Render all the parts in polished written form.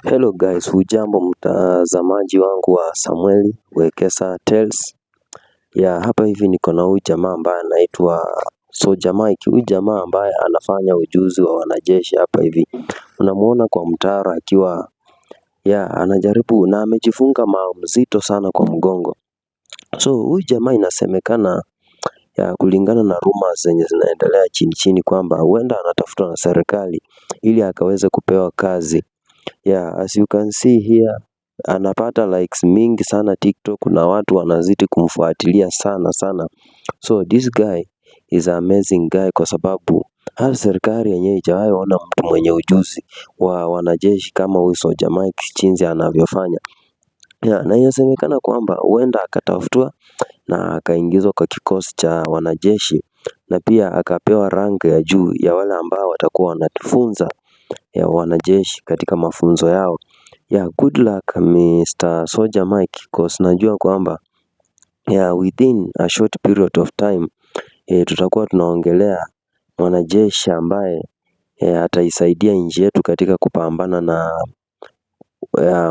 Hello guys, hujambo mtazamaji wangu wa Samuel Wekesa Tales. Hapa hivi niko na huyu jamaa ambaye anaitwa Soja Mike. Huyu jamaa ambaye anafanya ujuzi wa wanajeshi hapa hivi. Unamuona kwa mtaro akiwa anajaribu na amejifunga mzito sana kwa mgongo. So huyu jamaa inasemekana kulingana na rumors zenye zinaendelea chini kwamba huenda anatafutwa na serikali ili akaweze kupewa kazi. As you can see here, anapata likes mingi sana TikTok na watu wanazidi kumfuatilia sana. So this guy is an amazing guy kwa sababu hata serikali yenyewe haijawahi ona mtu mwenye ujuzi wa wanajeshi kama huyu Soja Mike jinsi anavyofanya. Na inasemekana kwamba huenda akatafutwa na akaingizwa kwa kikosi cha wanajeshi na pia akapewa rank ya juu ya wale ambao watakuwa wanatufunza ya wanajeshi katika mafunzo yao. Good luck Mr. Soja Mike, cause najua kwamba within a short period of time tutakuwa tunaongelea mwanajeshi ambaye ataisaidia nchi yetu katika kupambana na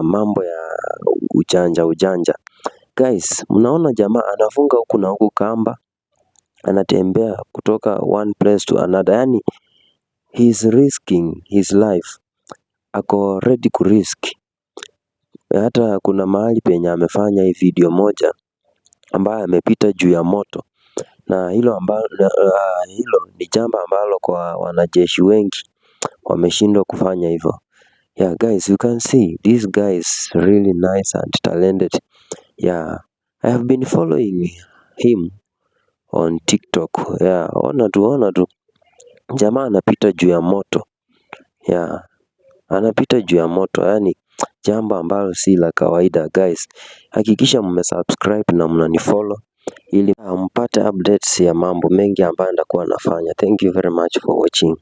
mambo ya ujanja. Guys, mnaona jamaa anafunga huku na huku kamba, anatembea kutoka one place to another. Yani he's risking his life. Ako ready kurisk. Hata kuna mahali penye amefanya hii video moja ambaye amepita juu ya moto, na hilo ni jambo ambalo kwa wanajeshi wengi wameshindwa kufanya hivyo. Guys, you can see this guy is really nice and talented. I have been following him on TikTok. Ona tu jamaa anapita juu ya moto. Anapita juu ya moto, yani jambo ambalo si la kawaida. Guys, hakikisha mmesubscribe na mnanifollow ili mpate updates ya mambo mengi ambayo nitakuwa nafanya. Thank you very much for watching.